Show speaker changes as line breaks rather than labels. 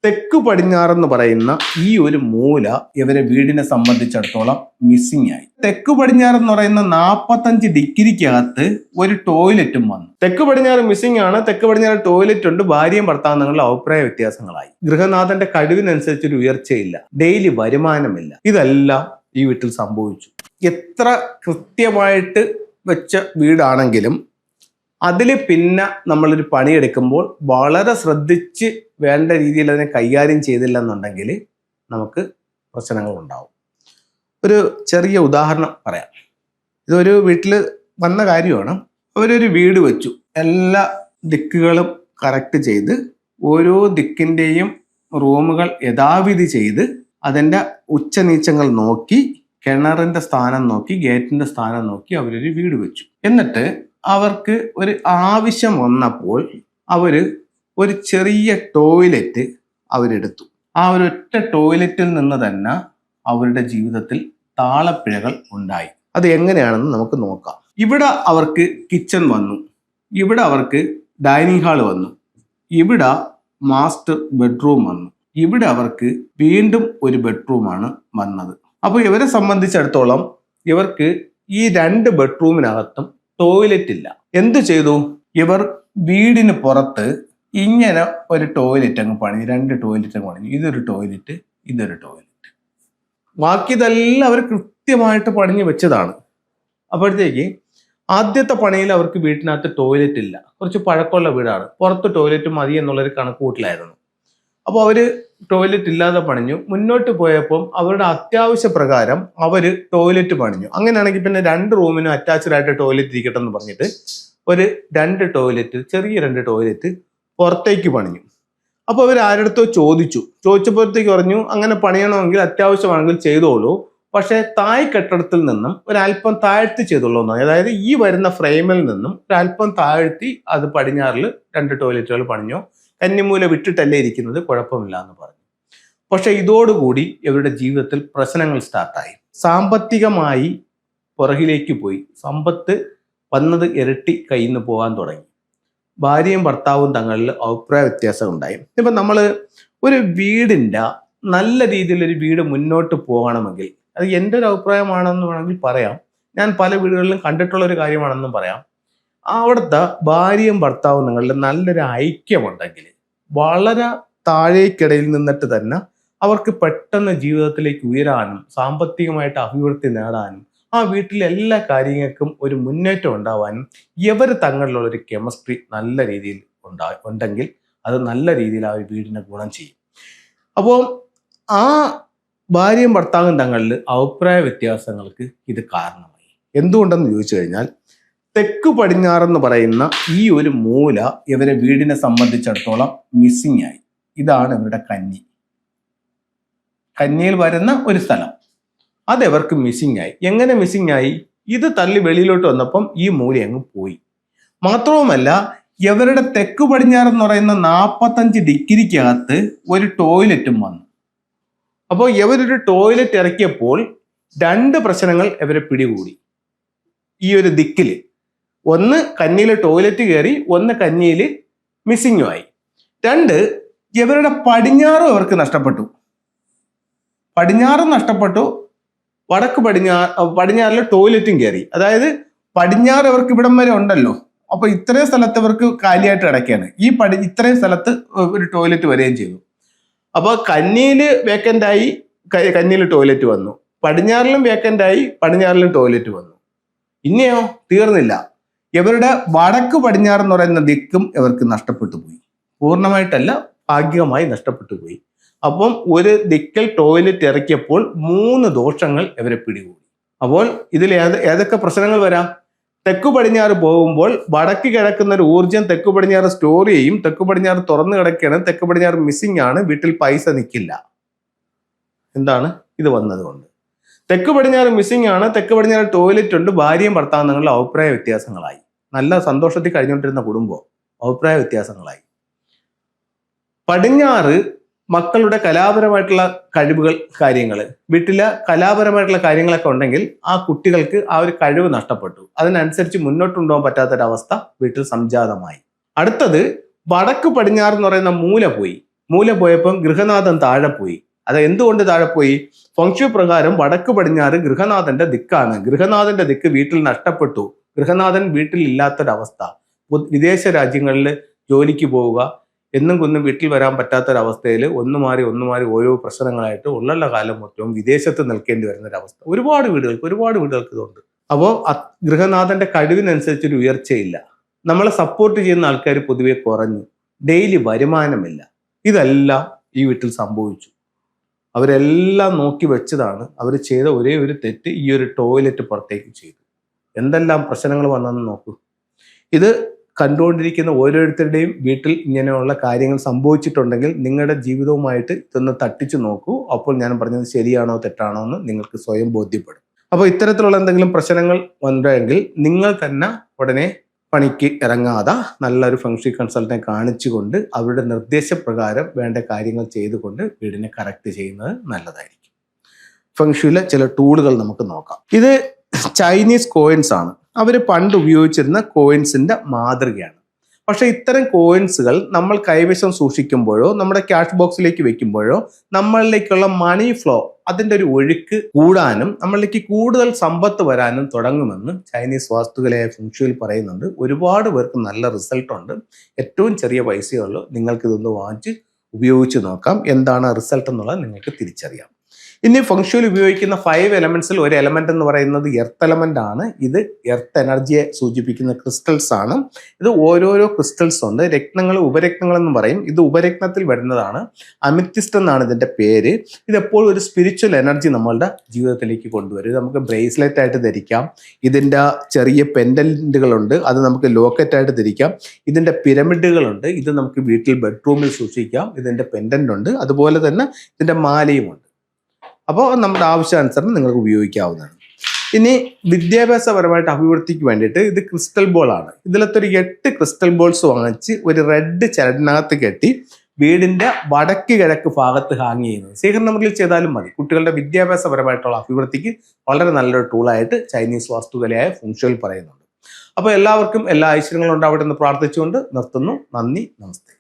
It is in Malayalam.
തെക്ക് പടിഞ്ഞാറെന്ന് പറയുന്ന ഈ ഒരു മൂല ഇവരെ വീടിനെ സംബന്ധിച്ചിടത്തോളം മിസ്സിംഗ് ആയി. തെക്ക് പടിഞ്ഞാറെന്ന് പറയുന്ന 45 ഡിഗ്രിക്കകത്ത് ഒരു ടോയ്ലറ്റും വന്നു. തെക്ക് പടിഞ്ഞാറ് മിസ്സിംഗ് ആണ്. തെക്ക് പടിഞ്ഞാറ് ടോയ്ലറ്റ് ഉണ്ട്. ഭാര്യയും ഭർത്താവും തങ്ങളുടെ അഭിപ്രായ വ്യത്യാസങ്ങളായി. ഗൃഹനാഥന്റെ കഴിവിനനുസരിച്ചൊരു ഉയർച്ചയില്ല. ഡെയിലി വരുമാനമില്ല. ഇതെല്ലാം ഈ വീട്ടിൽ സംഭവിച്ചു. എത്ര കൃത്യമായിട്ട് വെച്ച വീടാണെങ്കിലും അതിൽ പിന്നെ നമ്മളൊരു പണിയെടുക്കുമ്പോൾ വളരെ ശ്രദ്ധിച്ച് വേണ്ട രീതിയിൽ അതിനെ കൈകാര്യം ചെയ്തില്ല എന്നുണ്ടെങ്കിൽ നമുക്ക് പ്രശ്നങ്ങൾ ഉണ്ടാവും. ഒരു ചെറിയ ഉദാഹരണം പറയാം. ഇതൊരു വീട്ടിൽ വന്ന കാര്യമാണ്. അവരൊരു വീട് വെച്ചു. എല്ലാ ദിക്കുകളും കറക്റ്റ് ചെയ്ത് ഓരോ ദിക്കിൻ്റെയും റൂമുകൾ യഥാവിധി ചെയ്ത് അതിൻ്റെ ഉച്ചനീച്ചങ്ങൾ നോക്കി കിണറിൻ്റെ സ്ഥാനം നോക്കി ഗേറ്റിൻ്റെ സ്ഥാനം നോക്കി അവരൊരു വീട് വെച്ചു. എന്നിട്ട് അവർക്ക് ഒരു ആവശ്യം വന്നപ്പോൾ അവര് ഒരു ചെറിയ ടോയ്ലറ്റ് അവരെടുത്തു. ആ ഒരൊറ്റ ടോയ്ലറ്റിൽ നിന്ന് തന്നെ അവരുടെ ജീവിതത്തിൽ താളപ്പിഴകൾ ഉണ്ടായി. അത് എങ്ങനെയാണെന്ന് നമുക്ക് നോക്കാം. ഇവിടെ അവർക്ക് കിച്ചൺ വന്നു, ഇവിടെ അവർക്ക് ഡൈനിങ് ഹാൾ വന്നു, ഇവിടെ മാസ്റ്റർ ബെഡ്റൂം വന്നു, ഇവിടെ അവർക്ക് വീണ്ടും ഒരു ബെഡ്റൂമാണ് വന്നത്. അപ്പോൾ ഇവരെ സംബന്ധിച്ചിടത്തോളം ഇവർക്ക് ഈ 2 ബെഡ്റൂമിനകത്തും ടോയ്ലറ്റ് ഇല്ല. എന്ത് ചെയ്തു? ഇവർ വീടിന് പുറത്ത് ഇങ്ങനെ ഒരു ടോയ്ലറ്റ് അങ്ങ് പണിഞ്ഞു. 2 ടോയ്ലറ്റ് അങ്ങ് പണിഞ്ഞു. ഇതൊരു ടോയ്ലറ്റ്, ഇതൊരു ടോയ്ലറ്റ്. ബാക്കി ഇതെല്ലാം അവർ കൃത്യമായിട്ട് പണിഞ്ഞു വെച്ചതാണ്. അപ്പോഴത്തേക്ക് ആദ്യത്തെ പണിയിൽ അവർക്ക് വീട്ടിനകത്ത് ടോയ്ലറ്റ് ഇല്ല. കുറച്ച് പഴക്കമുള്ള വീടാണ്. പുറത്ത് ടോയ്ലറ്റ് മതി എന്നുള്ളൊരു കണക്കുകൂട്ടലായിരുന്നു. അപ്പോൾ അവർ ടോയ്ലറ്റ് ഇല്ലാതെ പണിഞ്ഞു. മുന്നോട്ട് പോയപ്പോൾ അവരുടെ അത്യാവശ്യ പ്രകാരം അവർ ടോയ്ലറ്റ് പണിഞ്ഞു. അങ്ങനെയാണെങ്കിൽ പിന്നെ 2 റൂമിനും അറ്റാച്ച്ഡ് ആയിട്ട് ടോയ്ലറ്റ് ഇരിക്കട്ടെ എന്ന് പറഞ്ഞിട്ട് ഒരു 2 ടോയ്ലറ്റ്, ചെറിയ 2 ടോയ്ലറ്റ് പുറത്തേക്ക് പണിഞ്ഞു. അപ്പോൾ അവർ ആരുടെടുത്തോ ചോദിച്ചപ്പോഴത്തേക്ക് പറഞ്ഞു, അങ്ങനെ പണിയണമെങ്കിൽ അത്യാവശ്യമാണെങ്കിൽ ചെയ്തോളൂ, പക്ഷേ താഴ് കെട്ടിടത്തിൽ നിന്നും ഒരല്പം താഴ്ത്തി ചെയ്തോളൂ എന്നാണ്. അതായത് ഈ വരുന്ന ഫ്രെയിമിൽ നിന്നും ഒരല്പം താഴ്ത്തി അത് പടിഞ്ഞാറിൽ 2 ടോയ്ലറ്റുകൾ പണിഞ്ഞോ, കന്നിമൂല വിട്ടിട്ടല്ലേ ഇരിക്കുന്നത്, കുഴപ്പമില്ല എന്ന് പറഞ്ഞു. പക്ഷെ ഇതോടുകൂടി ഇവരുടെ ജീവിതത്തിൽ പ്രശ്നങ്ങൾ സ്റ്റാർട്ടായി. സാമ്പത്തികമായി പുറകിലേക്ക് പോയി. സമ്പത്ത് വന്നത് ഇരട്ടി കയ്യിൽ നിന്ന് പോകാൻ തുടങ്ങി. ഭാര്യയും ഭർത്താവും തങ്ങളിൽ അഭിപ്രായ വ്യത്യാസം ഉണ്ടായി. ഇപ്പം നമ്മൾ ഒരു വീടിൻ്റെ നല്ല രീതിയിലൊരു വീട് മുന്നോട്ട് പോകണമെങ്കിൽ, അത് എൻ്റെ ഒരു അഭിപ്രായമാണെന്ന് വേണമെങ്കിൽ പറയാം, ഞാൻ പല വീടുകളിലും കണ്ടിട്ടുള്ള ഒരു കാര്യമാണെന്നും പറയാം, അവിടുത്തെ ഭാര്യയും ഭർത്താവും തങ്ങളിൽ നല്ലൊരു ഐക്യമുണ്ടെങ്കിൽ വളരെ താഴേക്കിടയിൽ നിന്നിട്ട് തന്നെ അവർക്ക് പെട്ടെന്ന് ജീവിതത്തിലേക്ക് ഉയരാനും സാമ്പത്തികമായിട്ട് അഭിവൃദ്ധി നേടാനും ആ വീട്ടിലെ എല്ലാ കാര്യങ്ങൾക്കും ഒരു മുന്നേറ്റം ഉണ്ടാവാനും ഇവർ തങ്ങളിലുള്ള ഒരു കെമിസ്ട്രി നല്ല രീതിയിൽ ഉണ്ടെങ്കിൽ അത് നല്ല രീതിയിൽ ആ ഒരു വീടിനെ ഗുണം ചെയ്യും. അപ്പോൾ ആ ഭാര്യയും ഭർത്താവും തങ്ങളിൽ അഭിപ്രായ വ്യത്യാസങ്ങൾക്ക് ഇത് കാരണമായി. എന്തുകൊണ്ടെന്ന് ചോദിച്ചു കഴിഞ്ഞാൽ തെക്ക് പടിഞ്ഞാറെന്ന് പറയുന്ന ഈ ഒരു മൂല ഇവരെ വീടിനെ സംബന്ധിച്ചിടത്തോളം മിസ്സിംഗ് ആയി. ഇതാണ് ഇവരുടെ കന്നിയിൽ വരുന്ന ഒരു സ്ഥലം. അത് ഇവർക്ക് മിസ്സിംഗ് ആയി. എങ്ങനെ മിസ്സിംഗ് ആയി? ഇത് തള്ളി വെളിയിലോട്ട് വന്നപ്പം ഈ മൂല അങ്ങ് പോയി. മാത്രവുമല്ല ഇവരുടെ തെക്ക് പടിഞ്ഞാറെന്ന് പറയുന്ന 45 ഡിഗ്രിക്കകത്ത് ഒരു ടോയ്ലറ്റും വന്നു. അപ്പോൾ ഇവരൊരു ടോയ്ലറ്റ് ഇറക്കിയപ്പോൾ 2 പ്രശ്നങ്ങൾ ഇവരെ പിടികൂടി. ഈ ഒരു ദിക്കിൽ ഒന്ന് കന്നിയിൽ ടോയ്ലറ്റ് കയറി, ഒന്ന് കന്നിയിൽ മിസ്സിങ്ങുമായി. 2 ഇവരുടെ പടിഞ്ഞാറും അവർക്ക് നഷ്ടപ്പെട്ടു. പടിഞ്ഞാറും നഷ്ടപ്പെട്ടു, വടക്ക് പടിഞ്ഞാറിൽ ടോയ്ലറ്റും കയറി. അതായത് പടിഞ്ഞാറ് അവർക്ക് ഇവിടം വരെ ഉണ്ടല്ലോ, അപ്പൊ ഇത്രയും സ്ഥലത്ത് അവർക്ക് കാലിയായിട്ട് കിടക്കുകയാണ്. ഇത്രയും സ്ഥലത്ത് ഒരു ടോയ്ലറ്റ് വരികയും ചെയ്തു. അപ്പോൾ കന്നിയിൽ വേക്കൻ്റായി, കന്നിയിൽ ടോയ്ലറ്റ് വന്നു. പടിഞ്ഞാറിലും വേക്കൻ്റായി, പടിഞ്ഞാറിലും ടോയ്ലറ്റ് വന്നു. ഇനിയോ തീർന്നില്ല, ഇവരുടെ വടക്ക് പടിഞ്ഞാറെന്ന് പറയുന്ന ദിക്കും ഇവർക്ക് നഷ്ടപ്പെട്ടു പോയി. പൂർണ്ണമായിട്ടല്ല, ഭാഗികമായി നഷ്ടപ്പെട്ടു പോയി. അപ്പം ഒരു ദിക്കൽ ടോയ്ലറ്റ് ഇറക്കിയപ്പോൾ 3 ദോഷങ്ങൾ ഇവരെ പിടികൂടി. അപ്പോൾ ഇതിൽ ഏതൊക്കെ പ്രശ്നങ്ങൾ വരാം? തെക്കു പടിഞ്ഞാറ് പോകുമ്പോൾ വടക്ക് കിടക്കുന്ന ഒരു ഊർജ്ജം തെക്കു പടിഞ്ഞാറ് സ്റ്റോർ ചെയ്യും. തെക്കു പടിഞ്ഞാറ് തുറന്നു കിടക്കുകയാണ്. തെക്കു പടിഞ്ഞാറ് മിസ്സിംഗ് ആണ്. വീട്ടിൽ പൈസ നിൽക്കില്ല. എന്താണ് ഇത് വന്നതുകൊണ്ട്? തെക്ക് പടിഞ്ഞാറ് മിസ്സിംഗ് ആണ്. തെക്ക് പടിഞ്ഞാറ് ടോയ്ലറ്റ് ഉണ്ട്. ഭാര്യയും ഭർത്താവും തങ്ങളുടെ അഭിപ്രായ വ്യത്യാസങ്ങളായി. നല്ല സന്തോഷത്തിൽ കഴിഞ്ഞുകൊണ്ടിരുന്ന കുടുംബം അഭിപ്രായ വ്യത്യാസങ്ങളായി. പടിഞ്ഞാറ് മക്കളുടെ കലാപരമായിട്ടുള്ള കഴിവുകൾ, കാര്യങ്ങൾ, വീട്ടിലെ കലാപരമായിട്ടുള്ള കാര്യങ്ങളൊക്കെ ഉണ്ടെങ്കിൽ ആ കുട്ടികൾക്ക് ആ ഒരു കഴിവ് നഷ്ടപ്പെട്ടു. അതിനനുസരിച്ച് മുന്നോട്ട് കൊണ്ടുപോകാൻ പറ്റാത്തൊരവസ്ഥ വീട്ടിൽ സംജാതമായി. അടുത്തത് വടക്ക് പടിഞ്ഞാറ് എന്ന് പറയുന്ന മൂല പോയി. മൂല പോയപ്പം ഗൃഹനാഥൻ താഴെ പോയി. അത് എന്തുകൊണ്ട് താഴെ പോയി? ഫംഗ്ഷു പ്രകാരം വടക്ക് പടിഞ്ഞാറ് ഗൃഹനാഥന്റെ ദിക്കാണ്. ഗൃഹനാഥന്റെ ദിക്ക് വീട്ടിൽ നഷ്ടപ്പെട്ടു. ഗൃഹനാഥൻ വീട്ടിൽ ഇല്ലാത്തൊരവസ്ഥ. വിദേശ രാജ്യങ്ങളിൽ ജോലിക്ക് പോവുക, എന്നും കുന്നും വീട്ടിൽ വരാൻ പറ്റാത്തൊരവസ്ഥയിൽ ഒന്ന് മാറി ഓരോ പ്രശ്നങ്ങളായിട്ട് ഉള്ള കാലം മൊത്തവും വിദേശത്ത് നിൽക്കേണ്ടി വരുന്ന ഒരവസ്ഥ ഒരുപാട് വീടുകൾക്ക് ഇതുണ്ട്. അപ്പോൾ ഗൃഹനാഥന്റെ കഴിവിനനുസരിച്ചൊരു ഉയർച്ചയില്ല. നമ്മളെ സപ്പോർട്ട് ചെയ്യുന്ന ആൾക്കാർ പൊതുവെ കുറഞ്ഞു. ഡെയിലി വരുമാനമില്ല. ഇതെല്ലാം ഈ വീട്ടിൽ സംഭവിച്ചു. അവരെല്ലാം നോക്കി വെച്ചതാണ്. അവർ ചെയ്ത ഒരേ ഒരു തെറ്റ് ഈ ഒരു ടോയ്ലറ്റ് പുറത്തേക്ക് ചെയ്തു. എന്തെല്ലാം പ്രശ്നങ്ങൾ വന്നെന്ന് നോക്കൂ. ഇത് കണ്ടുകൊണ്ടിരിക്കുന്ന ഓരോരുത്തരുടെയും വീട്ടിൽ ഇങ്ങനെയുള്ള കാര്യങ്ങൾ സംഭവിച്ചിട്ടുണ്ടെങ്കിൽ നിങ്ങളുടെ ജീവിതവുമായിട്ട് ഇതൊന്ന് തട്ടിച്ചു നോക്കൂ. അപ്പോൾ ഞാൻ പറഞ്ഞത് ശരിയാണോ തെറ്റാണോ എന്ന് നിങ്ങൾക്ക് സ്വയം ബോധ്യപ്പെടും. അപ്പോൾ ഇത്തരത്തിലുള്ള എന്തെങ്കിലും പ്രശ്നങ്ങൾ വന്നെങ്കിൽ നിങ്ങൾ തന്നെ ഉടനെ പണിക്ക് ഇറങ്ങാതെ നല്ലൊരു ഫംഗ്ഷൻ കൺസൾട്ടനെ കാണിച്ചുകൊണ്ട് അവരുടെ നിർദ്ദേശപ്രകാരം വേണ്ട കാര്യങ്ങൾ ചെയ്തുകൊണ്ട് വീടിനെ കറക്റ്റ് ചെയ്യുന്നത് നല്ലതായിരിക്കും. ഫംഗ്ഷനിലെ ചില ടൂളുകൾ നമുക്ക് നോക്കാം. ഇത് ചൈനീസ് കോയിൻസ് ആണ്. അവർ പണ്ട് ഉപയോഗിച്ചിരുന്ന കോയിൻസിന്റെ മാതൃകയാണ്. പക്ഷെ ഇത്തരം കോയിൻസുകൾ നമ്മൾ കൈവശം സൂക്ഷിക്കുമ്പോഴോ നമ്മുടെ ക്യാഷ് ബോക്സിലേക്ക് വെക്കുമ്പോഴോ നമ്മളിലേക്കുള്ള മണി ഫ്ലോ, അതിൻ്റെ ഒരു ഒഴുക്ക് കൂടാനും നമ്മളിലേക്ക് കൂടുതൽ സമ്പത്ത് വരാനും തുടങ്ങുമെന്ന് ചൈനീസ് വാസ്തുകലയായ ഫെങ്ഷുയിൽ പറയുന്നുണ്ട്. ഒരുപാട് പേർക്ക് നല്ല റിസൾട്ട് ഉണ്ട്. ഏറ്റവും ചെറിയ പൈസയുള്ളൂ. നിങ്ങൾക്ക് ഇതൊന്ന് വാങ്ങിച്ച് ഉപയോഗിച്ച് നോക്കാം. എന്താണ് റിസൾട്ട് എന്നുള്ളത് നിങ്ങൾക്ക് തിരിച്ചറിയാം. ഇനി ഫെങ്ഷുയിൽ ഉപയോഗിക്കുന്ന 5 എലമെന്റ്സിൽ ഒരു എലമെന്റ് എന്ന് പറയുന്നത് എർത്ത് എലമെന്റ് ആണ്. ഇത് എർത്ത് എനർജിയെ സൂചിപ്പിക്കുന്ന ക്രിസ്റ്റൽസ് ആണ്. ഇത് ഓരോരോ ക്രിസ്റ്റൽസ് ഉണ്ട്. രത്നങ്ങൾ, ഉപരത്നങ്ങൾ എന്ന് പറയും. ഇത് ഉപരത്നത്തിൽ വരുന്നതാണ്. അമിത്തിസ്റ്റ് എന്നാണ് ഇതിന്റെ പേര്. ഇതെപ്പോഴും ഒരു സ്പിരിച്വൽ എനർജി നമ്മളുടെ ജീവിതത്തിലേക്ക് കൊണ്ടുവരും. ഇത് നമുക്ക് ബ്രേസ്ലെറ്റ് ആയിട്ട് ധരിക്കാം. ഇതിന്റെ ചെറിയ പെൻഡന്റുകളുണ്ട്, അത് നമുക്ക് ലോക്കറ്റ് ആയിട്ട് ധരിക്കാം. ഇതിന്റെ പിരമിഡുകളുണ്ട്, ഇത് നമുക്ക് വീട്ടിൽ ബെഡ്റൂമിൽ സൂക്ഷിക്കാം. ഇതിന്റെ പെൻഡന്റ് ഉണ്ട്, അതുപോലെ തന്നെ ഇതിന്റെ മാലയുമുണ്ട്. അപ്പോൾ നമ്മുടെ ആവശ്യാനുസരണം നിങ്ങൾക്ക് ഉപയോഗിക്കാവുന്നതാണ്. ഇനി വിദ്യാഭ്യാസപരമായിട്ട് അഭിവൃദ്ധിക്ക് വേണ്ടിയിട്ട് ഇത് ക്രിസ്റ്റൽ ബോൾ ആണ്. ഇതിലത്തെ ഒരു 8 ക്രിസ്റ്റൽ ബോൾസ് വാങ്ങിച്ച് ഒരു റെഡ് ചരടിനകത്ത് കെട്ടി വീടിന്റെ വടക്ക് കിഴക്ക് ഭാഗത്ത് ഹാങ് ചെയ്യുന്നത് സ്വീകരണ മുറിയിൽ ചെയ്താലും മതി. കുട്ടികളുടെ വിദ്യാഭ്യാസപരമായിട്ടുള്ള അഭിവൃദ്ധിക്ക് വളരെ നല്ലൊരു ടൂളായിട്ട് ചൈനീസ് വാസ്തുകലയായ ഫെങ്ഷുയിൽ പറയുന്നുണ്ട്. അപ്പോൾ എല്ലാവർക്കും എല്ലാ ഐശ്വര്യങ്ങളും ഉണ്ടാവട്ടെ എന്ന് പ്രാർത്ഥിച്ചുകൊണ്ട് നിർത്തുന്നു. നന്ദി, നമസ്തേ.